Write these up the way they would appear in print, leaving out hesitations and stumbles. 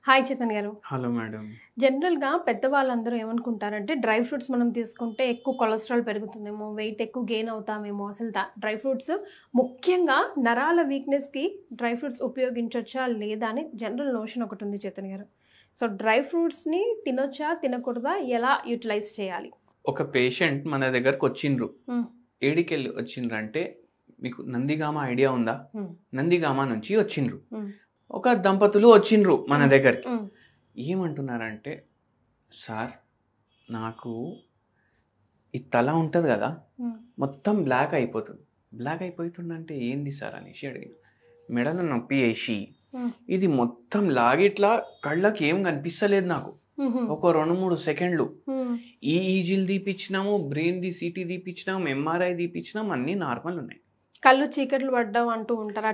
Hi Chetan గారు. Hello madam. జనరల్‌గా పెద్దవాళ్ళందరూ ఏమనుకుంటారంటే డ్రై ఫ్రూట్స్ మనం తీసుకుంటే ఎక్కువ కొలెస్ట్రాల్ పెరుగుతుందేమో, వెయిట్ ఎక్కువ గెయిన్ అవుతామేమో. అసలు డ్రై ఫ్రూట్స్ ముఖ్యంగా నరాల వీక్‌నెస్‌కి డ్రై ఫ్రూట్స్ ఉపయోగించొచ్చా లేదా అని జనరల్ నోషన్ ఒకటి ఉంది చేతన్ గారు. సో డ్రై ఫ్రూట్స్‌ని తినొచ్చా, తినకూడదా, ఎలా యూటిలైజ్ చేయాలి? ఒక పేషెంట్ మన దగ్గరకు వచ్చిండ్రు. ఏడికెళ్ళి వచ్చిండ్రంటే మీకు నందిగామ ఐడియా ఉందా? నందిగామ నుంచి వచ్చిండ్రు. ఒక దంపతులు వచ్చిండ్రు మన దగ్గరికి. ఏమంటున్నారంటే, సార్ నాకు ఈ తల ఉంటుంది కదా మొత్తం బ్లాక్ అయిపోతుంది. బ్లాక్ అయిపోతుందంటే ఏంది సార్ అనేసి అడిగాను. మెడలో నొప్పి వేసి ఇది మొత్తం లాగిట్లా కళ్ళకి ఏం కనిపిస్తలేదు నాకు. ఒక 2-3 సెకండ్లు ఈజీలు తీపిచ్చినాము, బ్రెయిన్ ది సిటీ తీపిచ్చినాము, ఎంఆర్ఐ తీపిచ్చినాము, అన్ని నార్మల్ ఉన్నాయి. కళ్ళు చీకట్లు పడ్డావు అంటూ ఉంటారు.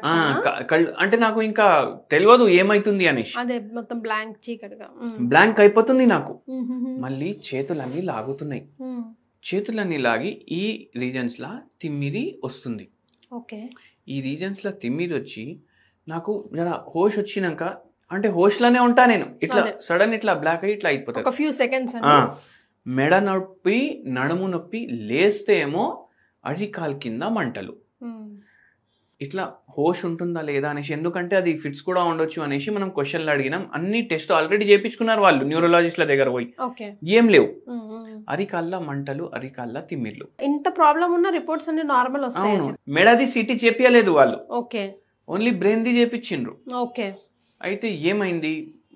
కళ్ళు అంటే నాకు ఇంకా తెలియదు ఏమైతుంది అనేసి. అదే మొత్తం బ్లాంక్ చీకటిగా బ్లాంక్ అయిపోతుంది నాకు. మళ్ళీ చేతులన్నీ లాగుతున్నాయి. చేతులన్నీ లాగి ఈ రీజన్స్ లా తిమ్మిరి వస్తుంది. ఓకే. ఈ రీజన్స్ లా తిమ్మిరి వచ్చి నాకు జర హోష్ వచ్చినాక, అంటే హోష్ లోనే ఉంటా నేను, ఇట్లా సడన్ ఇట్లా బ్లాక్ అయ్యి ఇట్లా అయిపోతుంది. ఒక ఫ్యూ సెకండ్స్. మెడ నొప్పి, నడుము నొప్పి, లేస్తే ఏమో అరికాల్ కింద మంటలు. ఇట్లా హోష్ ఉంటుందా లేదా అనేసి, ఎందుకంటే అది ఫిట్స్ కూడా ఉండొచ్చు అనేసి మనం క్వశ్చన్లు అడిగినాం. అన్ని టెస్ట్ ఆల్రెడీ చేయించుకున్నారు వాళ్ళు న్యూరోలాజిస్ట్ల దగ్గర పోయి. ఏం లేవు. అరికాళ్ళ మంటలు, అరికాళ్ళ తిమ్మిర్లు. ఇంత ప్రాబ్లం ఉన్న రిపోర్ట్స్ అన్ని నార్మల్ వస్తాయి. అవును, మెడది సిటీ చేపియలేదు వాళ్ళు. ఓకే. ఓన్లీ బ్రెయిన్ ది చేపించిండ్రు. ఓకే. అయితే ఏమైంది,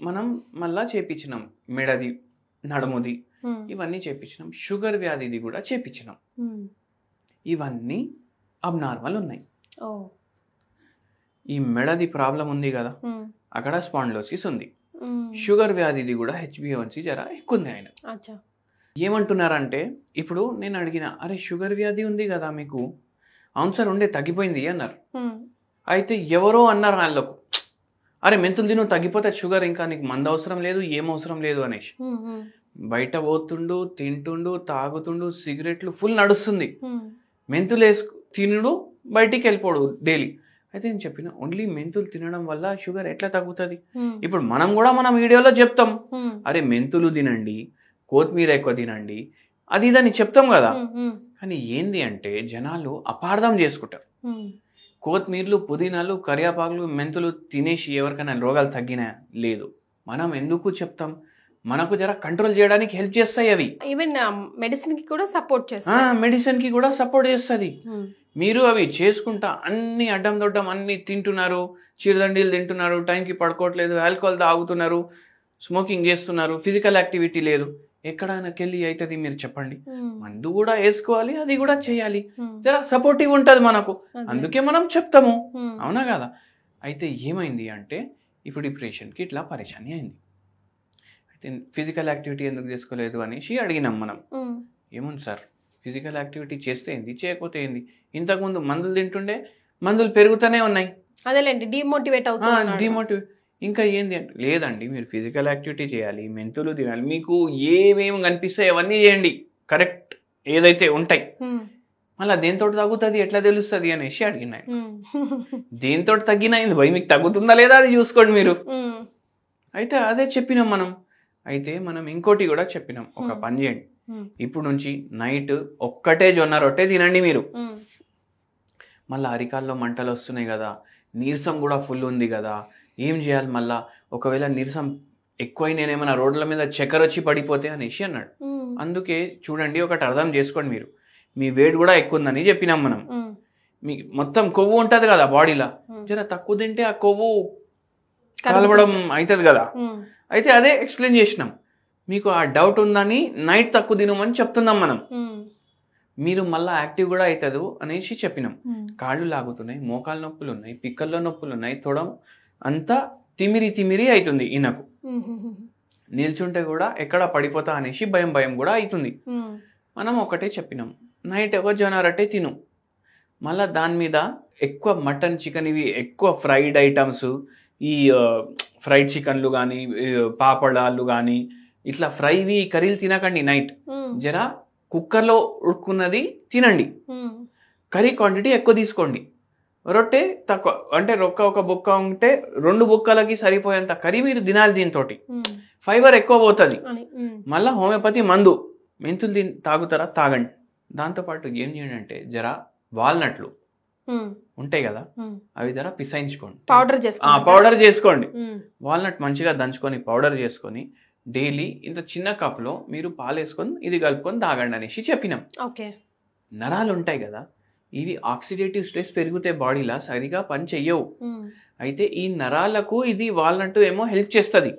మనం మళ్ళా చేపించినాం. మెడది, నడుముది, ఇవన్నీ చేపించినాం. షుగర్ వ్యాధిది కూడా చేపించినాం. ఇవన్నీ అబ్నార్మల్ ఉన్నాయి. ఈ మెడది ప్రాబ్లం ఉంది కదా, అక్కడ స్పాండిలోసిస్ ఉంది. షుగర్ వ్యాధిది కూడా హెచ్బిఏవన్సీ జర ఎక్కువ ఉంది ఆయన. ఏమంటున్నారంటే, ఇప్పుడు నేను అడిగిన, అరే షుగర్ వ్యాధి ఉంది కదా మీకు? అవును సార్, ఉండే తగ్గిపోయింది అన్నారు. అయితే ఎవరో అన్నారు వాళ్ళకు, అరే మెంతులు తిను తగ్గిపోతే షుగర్, ఇంకా నీకు మందు అవసరం లేదు, ఏం అవసరం లేదు అనేసి. బయట పోతుండు, తింటుండు, తాగుతుండు, సిగరెట్లు ఫుల్ నడుస్తుంది. మెంతులు తినుడు, బయటికి వెళ్ళిపోడు డైలీ. అయితే నేను చెప్పిన, ఓన్లీ మెంతులు తినడం వల్ల షుగర్ ఎట్లా తగ్గుతుంది? ఇప్పుడు మనం కూడా మన వీడియోలో చెప్తాం, అరే మెంతులు తినండి, కొత్తిమీర ఎక్కువ తినండి, అది ఇదని చెప్తాం కదా. కానీ ఏంది అంటే జనాలు అపార్థం చేసుకుంటారు. కొత్తిమీరలు, పుదీనాలు, కరివేపాకులు, మెంతులు తినేసి ఎవరికైనా రోగాలు తగ్గినాయా? లేదు. మనం ఎందుకు చెప్తాం? మనకు జర కంట్రోల్ చేయడానికి హెల్ప్ చేస్తాయి అవి. ఈవెన్ మెడిసిన్ కి కూడా సపోర్ట్ చేస్తాయి. మెడిసిన్ కి కూడా సపోర్ట్ చేస్తుంది. మీరు అవి చేసుకుంటా అన్ని అడ్డం దొడ్డం అన్ని తింటున్నారు, చిరుదండీలు తింటున్నారు, టైంకి పడుకోవట్లేదు, ఆల్కహాల్ తాగుతున్నారు, స్మోకింగ్ చేస్తున్నారు, ఫిజికల్ యాక్టివిటీ లేదు, ఎక్కడానికెళ్ళి అవుతుంది మీరు చెప్పండి? మందు కూడా వేసుకోవాలి, అది కూడా చేయాలి, జర సపోర్టివ్ ఉంటుంది మనకు, అందుకే మనం చెప్తాము, అవునా కదా? అయితే ఏమైంది అంటే, ఇప్పుడు ఈ పేషెంట్కి ఇట్లా పరేషాని అయింది. అయితే ఫిజికల్ యాక్టివిటీ ఎందుకు చేసుకోలేదు అనేసి అడిగినాం మనం. ఏముంది సార్, ఫిజికల్ యాక్టివిటీ చేస్తే ఏంది, చేయకపోతే ఏంది? ఇంతకుముందు మందులు తింటుండే, మందులు పెరుగుతూనే ఉన్నాయి. అదేలేండి, డిమోటివేట్ డిమోటివేట్. ఇంకా ఏంది అంటే, లేదండి మీరు ఫిజికల్ యాక్టివిటీ చేయాలి, మెంతులు తినాలి, మీకు ఏమేమి కనిపిస్తాయి అవన్నీ చేయండి, కరెక్ట్ ఏదైతే ఉంటాయి. మళ్ళీ దేంతో తగ్గుతుంది ఎట్లా తెలుస్తుంది అనేసి అడిగినాయి. దేంతో తగ్గినాయింది భయ్, మీకు తగ్గుతుందా లేదా అది చూసుకోండి మీరు. అయితే అదే చెప్పినాం మనం. అయితే మనం ఇంకోటి కూడా చెప్పినాం, ఒక పని చేయండి, ఇప్పుడు నుంచి నైట్ ఒక్కటే జొన్న రొట్టె తినండి మీరు. మళ్ళీ అరికాల్లో మంటలు వస్తున్నాయి కదా, నీరసం కూడా ఫుల్ ఉంది కదా, ఏం చేయాలి మళ్ళా? ఒకవేళ నీరసం ఎక్కువై నేనేమైనా రోడ్ల మీద చక్కెర వచ్చి పడిపోతే అనేసి అన్నాడు. అందుకే చూడండి, ఒకటి అర్థం చేసుకోండి మీరు, మీ వెయిట్ కూడా ఎక్కువ ఉందని చెప్పినాం మనం. మీ మొత్తం కొవ్వు ఉంటుంది కదా బాడీలో, జర తక్కువ తింటే ఆ కొవ్వు కలవడం అవుతుంది కదా. అయితే అదే ఎక్స్ప్లెయిన్ చేసినాం. మీకు ఆ డౌట్ ఉందని నైట్ తక్కువ తినమని చెప్తున్నాం మనం. మీరు మళ్ళీ యాక్టివ్ కూడా అవుతుంది అనేసి చెప్పినాం. కాళ్ళు లాగుతున్నాయి, మోకాలు నొప్పులు ఉన్నాయి, పిక్కల్లో నొప్పులు ఉన్నాయి, తొడం అంతా తిమిరి అవుతుంది ఈయనకు. నిల్చుంటే కూడా ఎక్కడ పడిపోతా అనేసి భయం కూడా అవుతుంది. మనం ఒకటే చెప్పినాం, నైట్ ఒక జొన్న రొట్టె తిను, మళ్ళీ దాని మీద ఎక్కువ మటన్, చికెన్, ఇవి ఎక్కువ ఫ్రైడ్ ఐటమ్స్, ఈ ఫ్రైడ్ చికెన్లు కానీ, పాపడాలు కానీ, ఇట్లా ఫ్రైవి కర్రీలు తినకండి. నైట్ జర కుక్కర్లో ఉడుకున్నది తినండి, కర్రీ క్వాంటిటీ ఎక్కువ తీసుకోండి. రొట్టె తక్కువ అంటే ఒక బుక్క ఉంటే 2 బుక్కలకి సరిపోయేంత కర్రీ మీరు తినాలి. దీంతో ఫైబర్ ఎక్కువ పోతుంది. మళ్ళీ హోమియోపతి మందు మెంతులు తాగుతారా, తాగండి. దాంతోపాటు ఏం చేయండి అంటే జర వాల్నట్లు ఉంటాయి కదా, అవి జర పిసాయించుకోండి, పౌడర్ చేసుకోండి. వాల్నట్ మంచిగా దంచుకొని పౌడర్ చేసుకొని డైలీ ఇంత చిన్న కప్లో మీరు పాలు వేసుకొని ఇది కలుపుకొని తాగండి అనేసి చెప్పినాం. నరాలు ఉంటాయి కదా, ఇవి ఆక్సిడేటివ్ స్ట్రెస్ పెరిగితే బాడీలా సరిగా పని చెయ్యవు. అయితే ఈ నరాలకు ఇది వాల్నట్ ఏమో హెల్ప్ చేస్తుంది,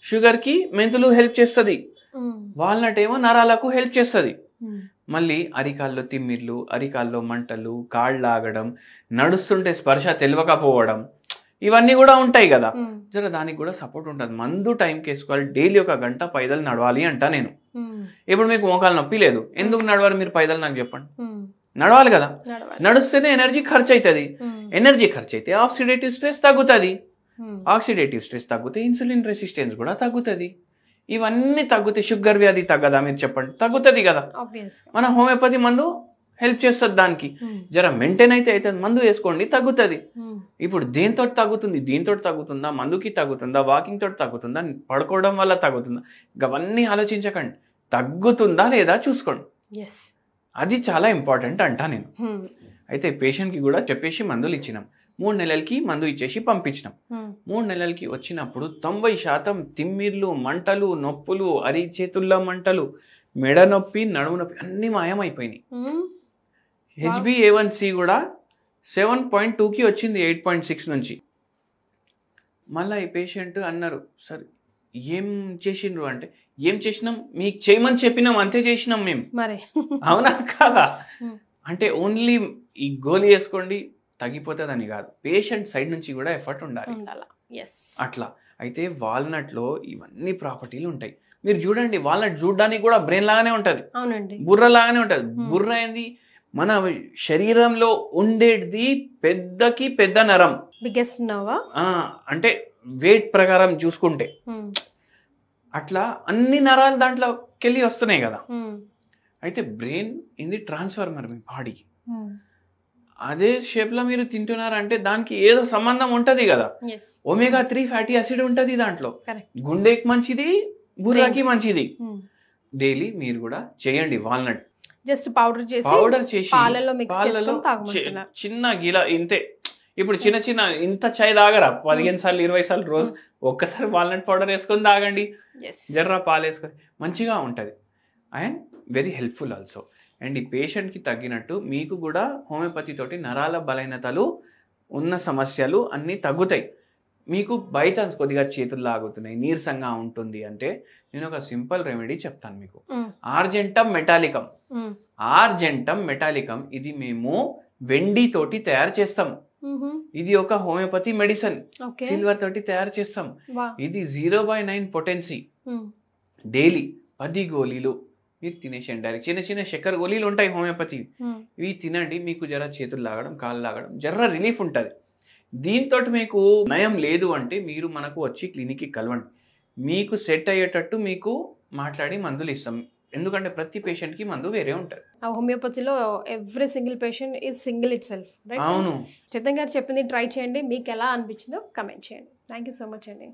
షుగర్ కి మెంతులు హెల్ప్ చేస్తుంది, వాల్నట్ ఏమో నరాలకు హెల్ప్ చేస్తుంది. మళ్ళీ అరికాల్లో తిమ్మిర్లు, అరికాల్లో మంటలు, కాళ్ళు ఆగడం, నడుస్తుంటే స్పర్శ తెలియకపోవడం, ఇవన్నీ కూడా ఉంటాయి కదా, జర దానికి కూడా సపోర్ట్ ఉంటుంది. మందు టైంకి వేసుకోవాలి. డైలీ 1 గంట పైదలు నడవాలి అంట నేను. ఇప్పుడు మీకు మోకాలు నొప్పి లేదు, ఎందుకు నడవాలి మీరు పైదలు నాకు చెప్పండి. నడవాలి కదా, నడుస్తేనే ఎనర్జీ ఖర్చు అవుతుంది. ఎనర్జీ ఖర్చు అయితే ఆక్సిడేటివ్ స్ట్రెస్ తగ్గుతుంది. ఆక్సిడేటివ్ స్ట్రెస్ తగ్గితే ఇన్సులిన్ రెసిస్టెన్స్ కూడా తగ్గుతుంది. ఇవన్నీ తగ్గితే షుగర్ వ్యాధి తగ్గదా మీరు చెప్పండి? తగ్గుతుంది కదా. మన హోమియోపతి మందు హెల్ప్ చేస్తుంది దానికి. జర మెయింటైన్ అయితే మందు వేసుకోండి, తగ్గుతుంది. ఇప్పుడు దేంతో తగ్గుతుంది? దీంతో తగ్గుతుందా, మందుకి తగ్గుతుందా, వాకింగ్ తోటి తగ్గుతుందా, పడుకోవడం వల్ల తగ్గుతుందా, అవన్నీ ఆలోచించకండి. తగ్గుతుందా లేదా చూసుకోండి, అది చాలా ఇంపార్టెంట్ అంటా నేను. అయితే పేషెంట్కి కూడా చెప్పేసి మందులు ఇచ్చినాం. 3 నెలలకి మందు ఇచ్చేసి పంపించినాం. 3 నెలలకి వచ్చినప్పుడు 90% తిమ్మిర్లు, మంటలు, నొప్పులు, చేతుల్లో మంటలు, మెడ నొప్పి, నడుము నొప్పి అన్ని మాయమైపోయినాయి. HbA1c కూడా 7.2కి వచ్చింది 8.6 నుంచి. మళ్ళీ ఈ పేషెంట్ అన్నారు, సార్ ఏం చేసిండ్రు అంటే, ఏం చేసినాం, మీకు చేయమని చెప్పినాం అంతే చేసినాం మేము. అవునా కాదా? అంటే ఓన్లీ ఈ గోళీ వేసుకోండి తగ్గిపోతుందని కాదు, పేషెంట్ సైడ్ నుంచి కూడా ఎఫర్ట్ ఉండాలి అట్లా. అయితే వాల్నట్లో ఇవన్నీ ప్రాపర్టీలు ఉంటాయి. మీరు చూడండి, వాల్నట్ చూడడానికి కూడా బ్రెయిన్ లాగానే ఉంటది, బుర్ర లాగానే ఉంటది. బుర్ర ఏంది, మన శరీరంలో ఉండేది పెద్దకి పెద్ద నరం, బిగ్గెస్ట్ నర్వ్. అంటే వెయిట్ ప్రకారం చూసుకుంటే అట్లా అన్ని నరాలు దాంట్లోకి వెళ్ళి వస్తున్నాయి కదా. అయితే బ్రెయిన్ ఇది ట్రాన్స్ఫార్మర్ మీ బాడీకి. అదే షేప్ లో మీరు తింటున్నారంటే దానికి ఏదో సంబంధం ఉంటది కదా. omega-3 ఫ్యాటీ యాసిడ్ ఉంటది దాంట్లో, గుండెకి మంచిది, బుర్రకి మంచిది. డైలీ మీరు కూడా చేయండి. వాల్నట్ జస్ట్ పౌడర్ చేసి పాలలో చిన్న గిలా ఇంతే. ఇప్పుడు చిన్న ఇంత చాయ్ తాగరా, 15 సార్లు 20 సార్లు రోజు ఒక్కసారి వాల్నట్ పౌడర్ వేసుకొని తాగండి, జర్రా పాలు వేసుకొని, మంచిగా ఉంటుంది and very helpful also. And ఈ పేషెంట్కి తగ్గినట్టు మీకు కూడా హోమియోపతి తోటి నరాల బలహీనతలు ఉన్న సమస్యలు అన్నీ తగ్గుతాయి. మీకు బై ఛాన్స్ కొద్దిగా చేతులు లాగుతున్నాయి, నీరసంగా ఉంటుంది అంటే నేను ఒక సింపుల్ రెమెడీ చెప్తాను మీకు. ఆర్జెంటమ్ మెటాలికం ఇది మేము వెండి తోటి తయారు చేస్తాం. ఇది ఒక హోమియోపతి మెడిసిన్, సిల్వర్ తోటి తయారు చేస్తాం. ఇది 0/9 పొటెన్సీ. డైలీ 10 గోళీలు మీరు తినేసేయండి. డైరెక్ట్ చిన్న చక్కెర గోళీలు ఉంటాయి హోమియోపతి, ఇవి తినండి. మీకు జర చేతులు లాగడం, కాళ్ళు లాగడం, జర్ర రిలీఫ్ ఉంటుంది. దీంతో మీకు నయం లేదు అంటే మీరు మనకు వచ్చి క్లినిక్కి కలవండి. మీకు సెట్ అయ్యేటట్టు మీకు మాట్లాడి మందులు ఇస్తాం. ఎందుకంటే ప్రతి పేషెంట్ కి మందు వేరే ఉంటుంది. హోమియోపతిలో every single patient is single it self. అవును. చైతన్య గారు చెప్పింది ట్రై చేయండి, మీకు ఎలా అనిపించిందో కమెంట్ చేయండి. థ్యాంక్ యూ సో మచ్ అండి.